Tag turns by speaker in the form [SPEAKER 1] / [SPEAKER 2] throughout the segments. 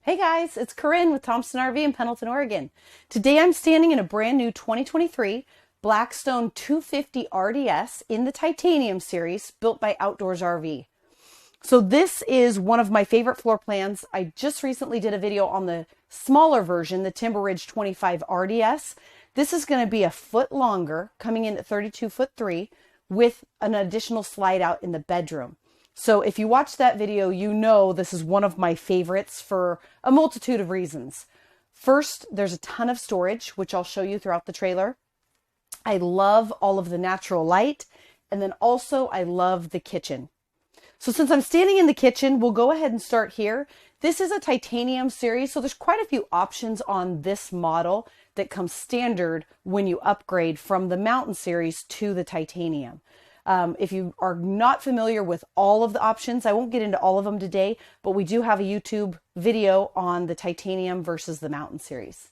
[SPEAKER 1] Hey guys, it's Corinne with Thompson RV in Pendleton, Oregon. Today I'm standing in a brand new 2023 Blackstone 250RDS in the titanium series built by Outdoors RV. So this is one of my favorite floor plans. I just recently did a video on the smaller version, the Timber Ridge 25RDS. This is going to be a foot longer, coming in at 32'3" with an additional slide out in the bedroom. So if you watch that video, you know this is one of my favorites for a multitude of reasons. First, there's a ton of storage, which I'll show you throughout the trailer. I love all of the natural light. And then also I love the kitchen. So since I'm standing in the kitchen, we'll go ahead and start here. This is a titanium series, so there's quite a few options on this model that come standard when you upgrade from the Mountain series to the titanium. If you are not familiar with all of the options, I won't get into all of them today, but we do have a YouTube video on the titanium versus the Mountain series.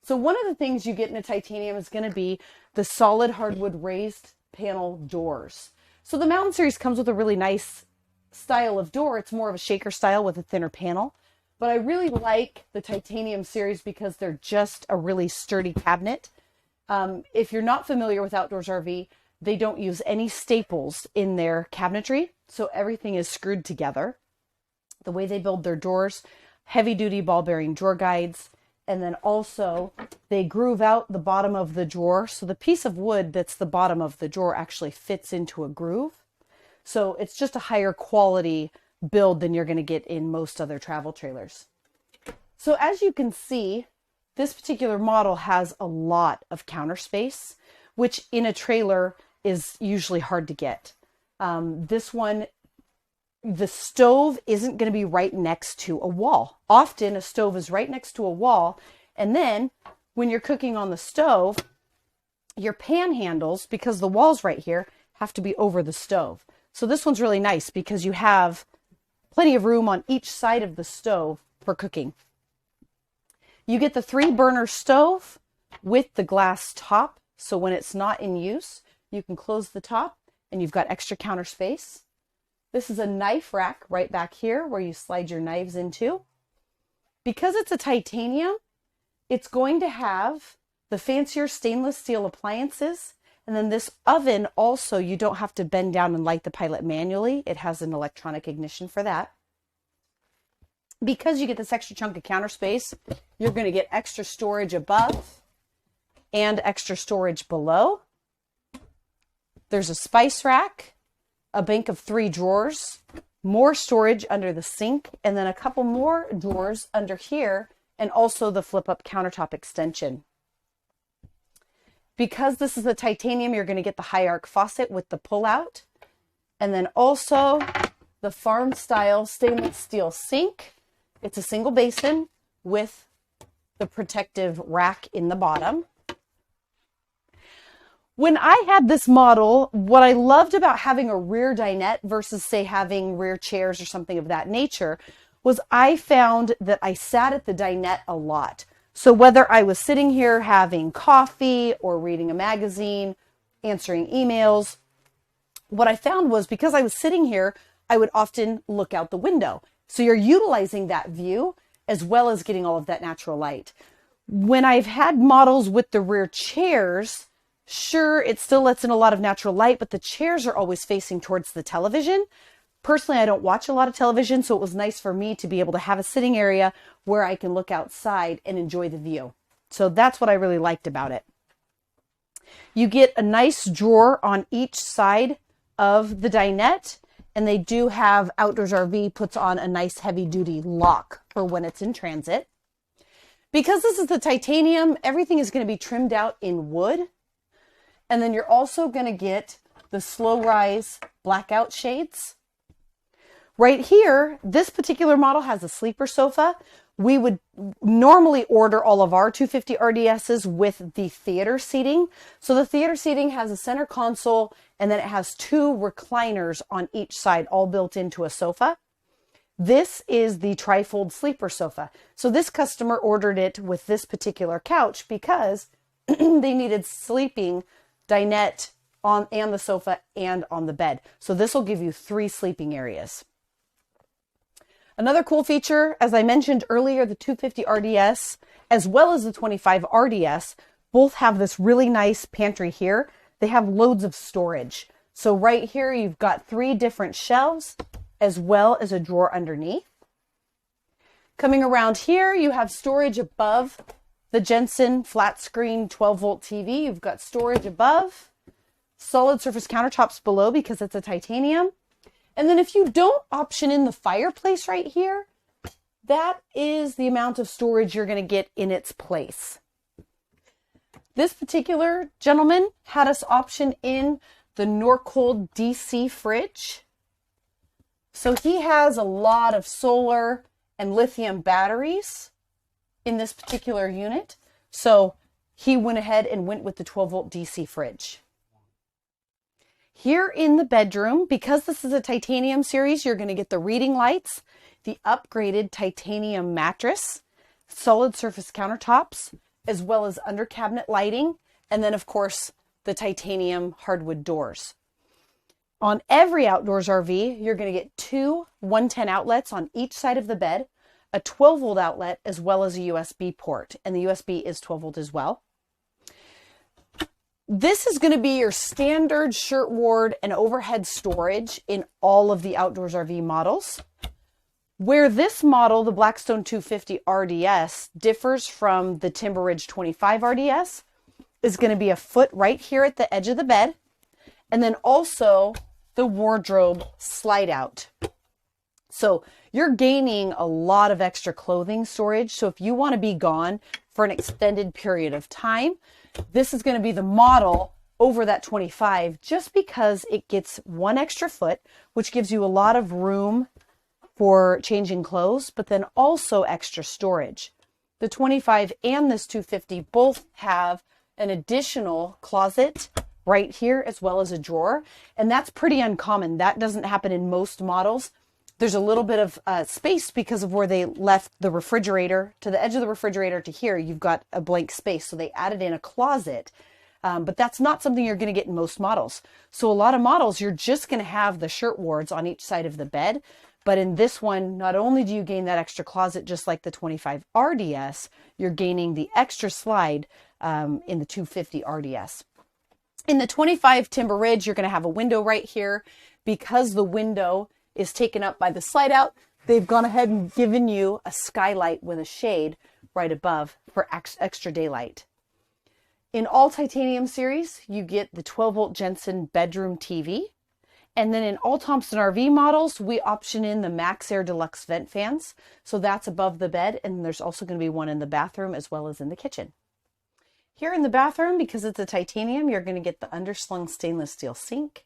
[SPEAKER 1] So one of the things you get in a titanium is going to be the solid hardwood raised panel doors. So the Mountain series comes with a really nice style of door. It's more of a shaker style with a thinner panel, but I really like the titanium series because they're just a really sturdy cabinet. If you're not familiar with Outdoors RV, they don't use any staples in their cabinetry, so everything is screwed together. The way they build their doors, heavy-duty ball-bearing drawer guides, and then also they groove out the bottom of the drawer, so the piece of wood that's the bottom of the drawer actually fits into a groove. So it's just a higher quality build than you're going to get in most other travel trailers. So as you can see, this particular model has a lot of counter space, which in a trailer is usually hard to get. This one, the stove isn't going to be right next to a wall. Often a stove is right next to a wall, and then when you're cooking on the stove, your pan handles, because the wall's right here, have to be over the stove. So this one's really nice because you have plenty of room on each side of the stove for cooking. You get the 3-burner stove with the glass top, so when it's not in use, you can close the top and you've got extra counter space. This is a knife rack right back here where you slide your knives into. Because it's a titanium, it's going to have the fancier stainless steel appliances. And then this oven also, you don't have to bend down and light the pilot manually. It has an electronic ignition for that. Because you get this extra chunk of counter space, you're going to get extra storage above and extra storage below. There's a spice rack, a bank of 3 drawers, more storage under the sink, and then a couple more drawers under here, and also the flip-up countertop extension. Because this is a titanium, you're going to get the high arc faucet with the pull-out, and then also the farm-style stainless steel sink. It's a single basin with the protective rack in the bottom. When I had this model, what I loved about having a rear dinette versus, say, having rear chairs or something of that nature was I found that I sat at the dinette a lot. So whether I was sitting here having coffee or reading a magazine, answering emails, what I found was because I was sitting here, I would often look out the window. So you're utilizing that view as well as getting all of that natural light. When I've had models with the rear chairs, sure, it still lets in a lot of natural light, but the chairs are always facing towards the television. Personally, I don't watch a lot of television, so it was nice for me to be able to have a sitting area where I can look outside and enjoy the view. So that's what I really liked about it. You get a nice drawer on each side of the dinette, and they do have Outdoors RV puts on a nice heavy-duty lock for when it's in transit. Because this is the titanium, everything is going to be trimmed out in wood. And then you're also going to get the slow rise blackout shades. Right here, this particular model has a sleeper sofa. We would normally order all of our 250RDSs with the theater seating. So the theater seating has a center console and then it has 2 recliners on each side, all built into a sofa. This is the trifold sleeper sofa. So this customer ordered it with this particular couch because they needed sleeping dinette on and the sofa and on the bed. So this will give you 3 sleeping areas. Another cool feature, as I mentioned earlier, the 250RDS as well as the 25RDS both have this really nice pantry here. They have loads of storage. So right here, you've got 3 different shelves as well as a drawer underneath. Coming around here, you have storage above the Jensen flat screen 12-volt TV. You've got storage above, solid surface countertops below because it's a titanium. And then if you don't option in the fireplace right here, that is the amount of storage you're going to get in its place. This particular gentleman had us option in the Norcold DC fridge. So he has a lot of solar and lithium batteries in this particular unit. So he went ahead and went with the 12-volt DC fridge. Here in the bedroom, because this is a titanium series, you're going to get the reading lights, the upgraded titanium mattress, solid surface countertops, as well as under cabinet lighting, and then of course the titanium hardwood doors. On every outdoors RV, you're going to get 2 110 outlets on each side of the bed, a 12-volt outlet, as well as a USB port, and the USB is 12-volt as well. This is going to be your standard shirtward and overhead storage in all of the outdoors RV models. Where this model, the Blackstone 250RDS, differs from the Timber Ridge 25RDS is going to be a foot right here at the edge of the bed, and then also the wardrobe slide out. So you're gaining a lot of extra clothing storage. So if you want to be gone for an extended period of time, this is going to be the model over that 25, just because it gets 1 extra foot, which gives you a lot of room for changing clothes, but then also extra storage. The 25 and this 250 both have an additional closet right here, as well as a drawer. And that's pretty uncommon. That doesn't happen in most models. There's a little bit of space because of where they left the refrigerator to the edge of the refrigerator to here. You've got a blank space. So they added in a closet, but that's not something you're going to get in most models. So a lot of models, you're just going to have the shirt wards on each side of the bed. But in this one, not only do you gain that extra closet, just like the 25RDS, you're gaining the extra slide in the 250RDS. In the 25 Timber Ridge, you're going to have a window right here. Because the window is taken up by the slide out, they've gone ahead and given you a skylight with a shade right above for extra daylight. In all titanium series, you get the 12-volt Jensen bedroom TV. And then in all Thompson RV models, we option in the Max Air Deluxe vent fans. So that's above the bed, and there's also going to be one in the bathroom as well as in the kitchen. Here in the bathroom, because it's a titanium, you're going to get the underslung stainless steel sink,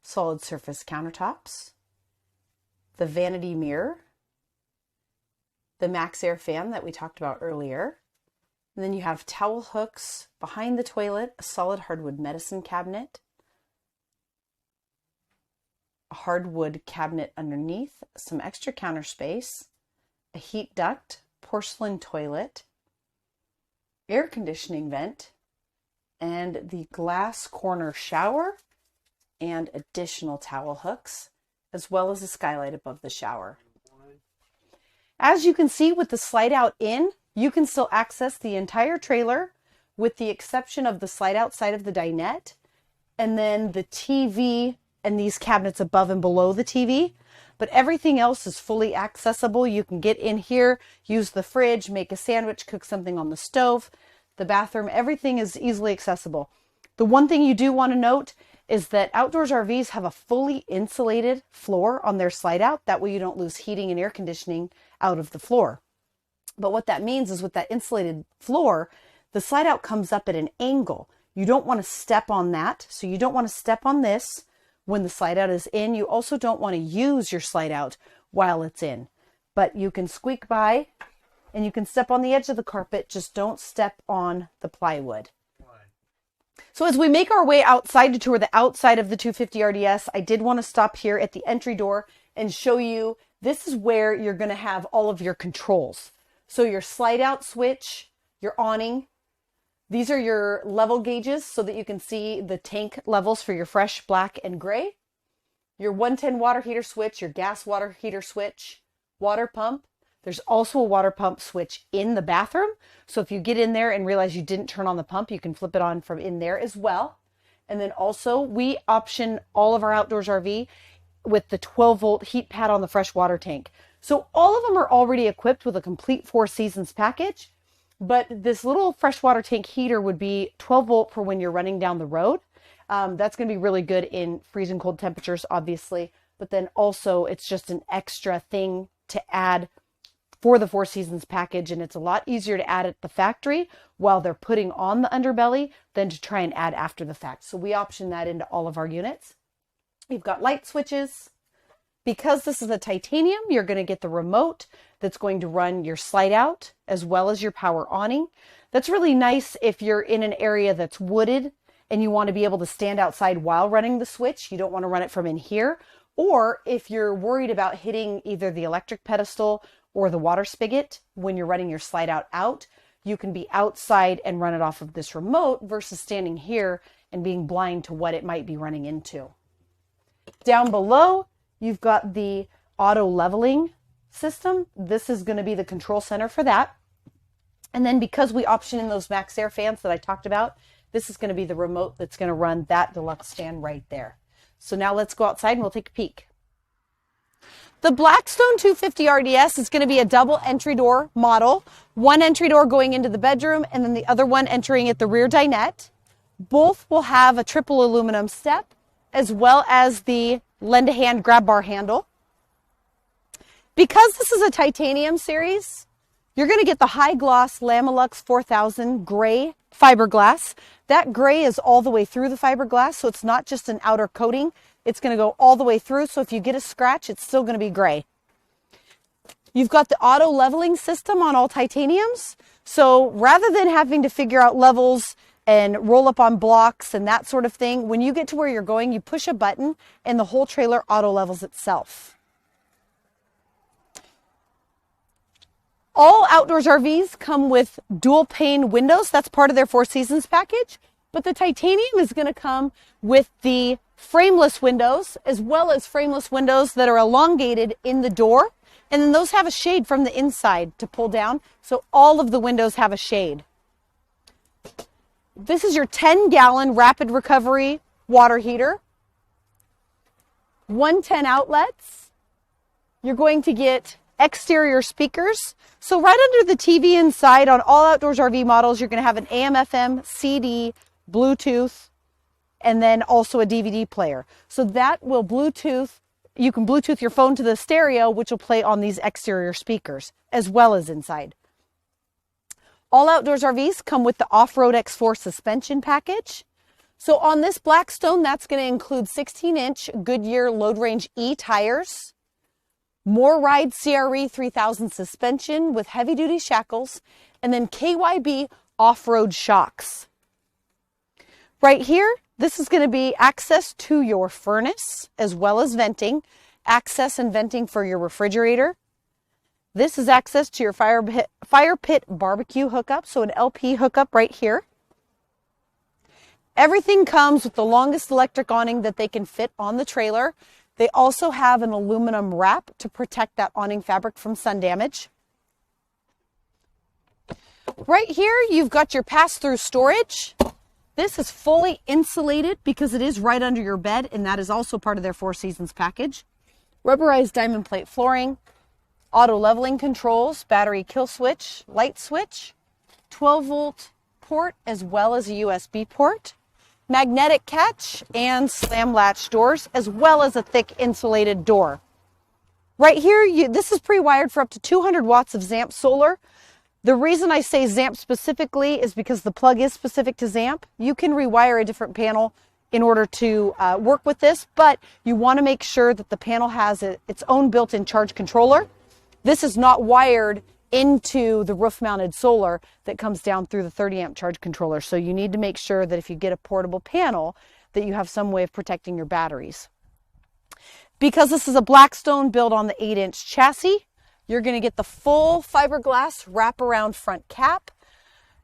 [SPEAKER 1] solid surface countertops, the vanity mirror, the Max Air fan that we talked about earlier. And then you have towel hooks behind the toilet, a solid hardwood medicine cabinet, a hardwood cabinet underneath, some extra counter space, a heat duct, porcelain toilet, air conditioning vent, and the glass corner shower and additional towel hooks, as well as a skylight above the shower. As you can see with the slide out in, you can still access the entire trailer with the exception of the slide out side of the dinette, and then the TV and these cabinets above and below the TV. But everything else is fully accessible. You can get in here, use the fridge, make a sandwich, cook something on the stove, the bathroom, everything is easily accessible. The one thing you do want to note is that outdoors RVs have a fully insulated floor on their slide out. That way you don't lose heating and air conditioning out of the floor. But what that means is with that insulated floor, the slide out comes up at an angle. You don't want to step on that. So you don't want to step on this when the slide out is in. You also don't want to use your slide out while it's in. But you can squeak by and you can step on the edge of the carpet. Just don't step on the plywood. So as we make our way outside to tour the outside of the 250RDS, I did want to stop here at the entry door and show you this is where you're going to have all of your controls. So your slide out switch, your awning, these are your level gauges so that you can see the tank levels for your fresh, black, and gray. Your 110 water heater switch, your gas water heater switch, water pump. There's also a water pump switch in the bathroom. So if you get in there and realize you didn't turn on the pump, you can flip it on from in there as well. And then also we option all of our outdoors RV with the 12-volt heat pad on the fresh water tank. So all of them are already equipped with a complete Four Seasons package, but this little freshwater tank heater would be 12 volt for when you're running down the road. That's going to be really good in freezing cold temperatures, obviously, but then also it's just an extra thing to add for the Four Seasons package, and it's a lot easier to add at the factory while they're putting on the underbelly than to try and add after the fact. So we option that into all of our units. You've got light switches. Because this is a titanium, you're going to get the remote that's going to run your slide out as well as your power awning. That's really nice if you're in an area that's wooded and you want to be able to stand outside while running the switch. You don't want to run it from in here. Or if you're worried about hitting either the electric pedestal or the water spigot when you're running your slide out, you can be outside and run it off of this remote versus standing here and being blind to what it might be running into. Down below, you've got the auto leveling system. This is going to be the control center for that. And then because we option in those max air fans that I talked about, this is going to be the remote that's going to run that deluxe fan right there. So now let's go outside and we'll take a peek. The Blackstone 250RDS is going to be a double entry door model. One entry door going into the bedroom and then the other one entering at the rear dinette. Both will have a triple aluminum step as well as the lend-a-hand grab bar handle. Because this is a titanium series, you're going to get the high gloss Lamilux 4000 gray fiberglass. That gray is all the way through the fiberglass, so it's not just an outer coating. It's going to go all the way through, so if you get a scratch, it's still going to be gray. You've got the auto leveling system on all titaniums, so rather than having to figure out levels and roll up on blocks and that sort of thing, when you get to where you're going, you push a button and the whole trailer auto levels itself. All outdoors RVs come with dual pane windows. That's part of their Four Seasons package, but the titanium is going to come with the frameless windows as well as frameless windows that are elongated in the door, and then those have a shade from the inside to pull down, so all of the windows have a shade. This is your 10-gallon rapid recovery water heater. 110 outlets. You're going to get exterior speakers. So right under the TV inside on all outdoors RV models, you're going to have an AM, FM, CD, Bluetooth, and then also a DVD player. So that will Bluetooth, you can Bluetooth your phone to the stereo, which will play on these exterior speakers as well as inside. All outdoors RVs come with the Off-Road X4 suspension package. So on this Blackstone, that's going to include 16-inch Goodyear Load Range E tires, More Ride CRE 3000 suspension with heavy-duty shackles, and then KYB off-road shocks. Right here, this is going to be access to your furnace as well as venting, access and venting for your refrigerator. This is access to your fire pit barbecue hookup, so an LP hookup right here. Everything comes with the longest electric awning that they can fit on the trailer. They also have an aluminum wrap to protect that awning fabric from sun damage. Right here, you've got your pass-through storage. This is fully insulated because it is right under your bed, and that is also part of their Four Seasons package. Rubberized diamond plate flooring, auto leveling controls, battery kill switch, light switch, 12-volt port as well as a USB port, magnetic catch, and slam latch doors, as well as a thick insulated door. Right here, this is pre-wired for up to 200 watts of ZAMP solar. The reason I say ZAMP specifically is because the plug is specific to ZAMP. You can rewire a different panel in order to work with this, but you want to make sure that the panel has its own built-in charge controller. This is not wired into the roof-mounted solar that comes down through the 30-amp charge controller. So you need to make sure that if you get a portable panel, that you have some way of protecting your batteries. Because this is a Blackstone built on the 8-inch chassis, you're going to get the full fiberglass wraparound front cap.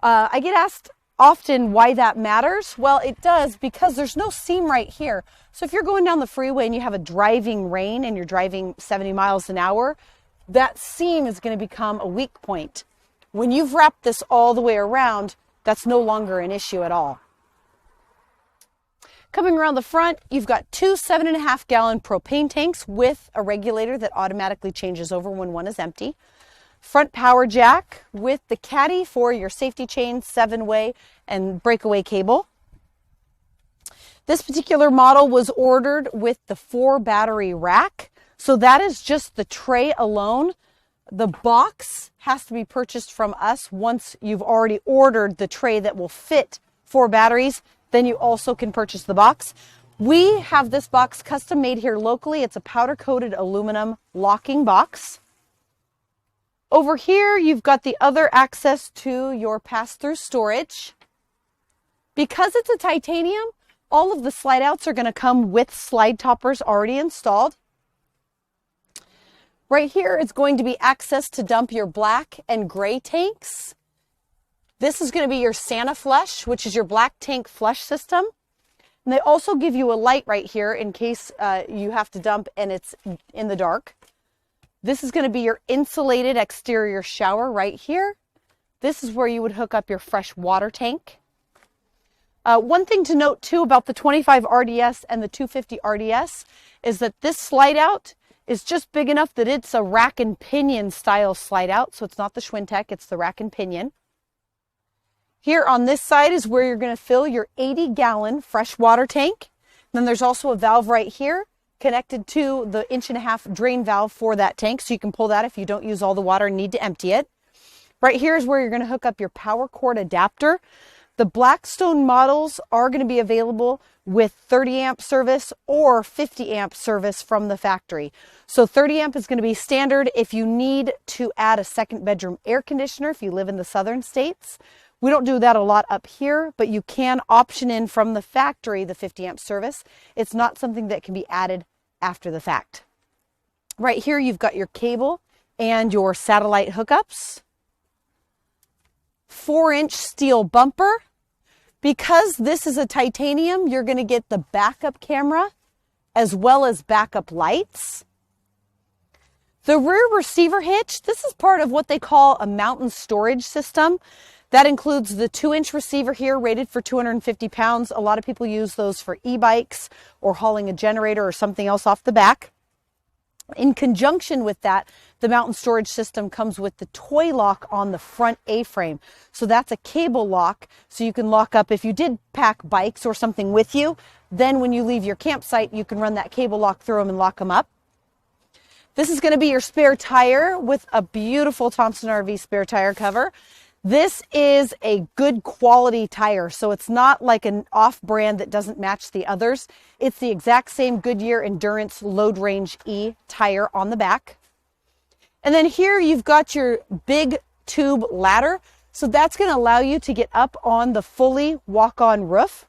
[SPEAKER 1] I get asked often why that matters. Well, it does because there's no seam right here. So if you're going down the freeway and you have a driving rain and you're driving 70 miles an hour, that seam is going to become a weak point. When you've wrapped this all the way around, that's no longer an issue at all. Coming around the front, you've got two 7.5-gallon propane tanks with a regulator that automatically changes over when one is empty. Front power jack with the caddy for your safety chain, 7-way, and breakaway cable. This particular model was ordered with the 4-battery rack. So that is just the tray alone. The box has to be purchased from us once you've already ordered the tray that will fit 4 batteries. Then you also can purchase the box. We have this box custom made here locally. It's a powder-coated aluminum locking box. Over here, you've got the other access to your pass-through storage. Because it's a titanium, all of the slide outs are going to come with slide toppers already installed. Right here is going to be access to dump your black and gray tanks. This is going to be your Santa flush, which is your black tank flush system. And they also give you a light right here in case you have to dump and it's in the dark. This is going to be your insulated exterior shower right here. This is where you would hook up your fresh water tank. One thing to note too about the 25RDS and the 250RDS is that this slide out is just big enough that it's a rack and pinion style slide out. So it's not the Schwintek, it's the rack and pinion. Here on this side is where you're going to fill your 80-gallon fresh water tank. Then there's also a valve right here connected to the 1.5-inch drain valve for that tank. So you can pull that if you don't use all the water and need to empty it. Right here is where you're going to hook up your power cord adapter. The Blackstone models are going to be available with 30 amp service or 50 amp service from the factory. So 30 amp is going to be standard if you need to add a second bedroom air conditioner if you live in the southern states. We don't do that a lot up here, but you can option in from the factory the 50 amp service. It's not something that can be added after the fact. Right here you've got your cable and your satellite hookups. 4-inch steel bumper. Because this is a titanium, you're going to get the backup camera as well as backup lights. The rear receiver hitch, this is part of what they call a mountain storage system. That includes the 2-inch receiver here rated for 250 pounds. A lot of people use those for e-bikes or hauling a generator or something else off the back. In conjunction with that, the mountain storage system comes with the toy lock on the front A-frame. So that's a cable lock, so you can lock up if you did pack bikes or something with you. Then when you leave your campsite, you can run that cable lock through them and lock them up. This is going to be your spare tire with a beautiful Thompson RV spare tire cover. This is a good quality tire, so it's not like an off-brand that doesn't match the others. It's the exact same Goodyear Endurance Load Range E tire on the back. And then here you've got your big tube ladder. So that's going to allow you to get up on the fully walk-on roof.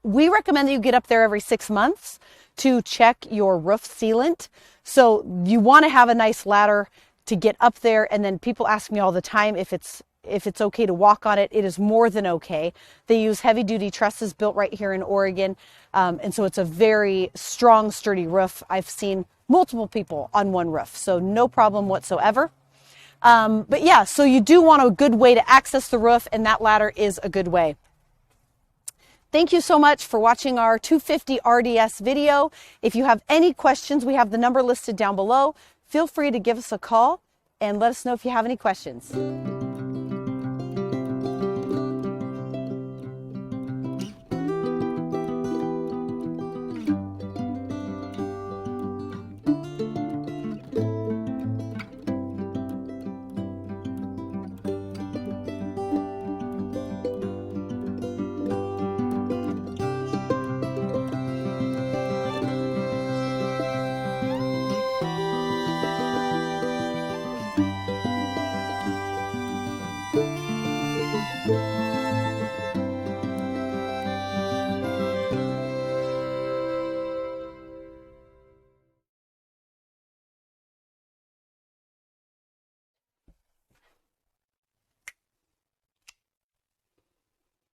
[SPEAKER 1] We recommend that you get up there every 6 months to check your roof sealant. So you want to have a nice ladder to get up there, and then people ask me all the time if it's okay to walk on it. It is more than okay. They use heavy-duty trusses built right here in Oregon, and so it's a very strong, sturdy roof. I've seen multiple people on one roof, so no problem whatsoever. But yeah, so you do want a good way to access the roof, and that ladder is a good way. Thank you so much for watching our 250RDS video. If you have any questions, we have the number listed down below. Feel free to give us a call and let us know if you have any questions.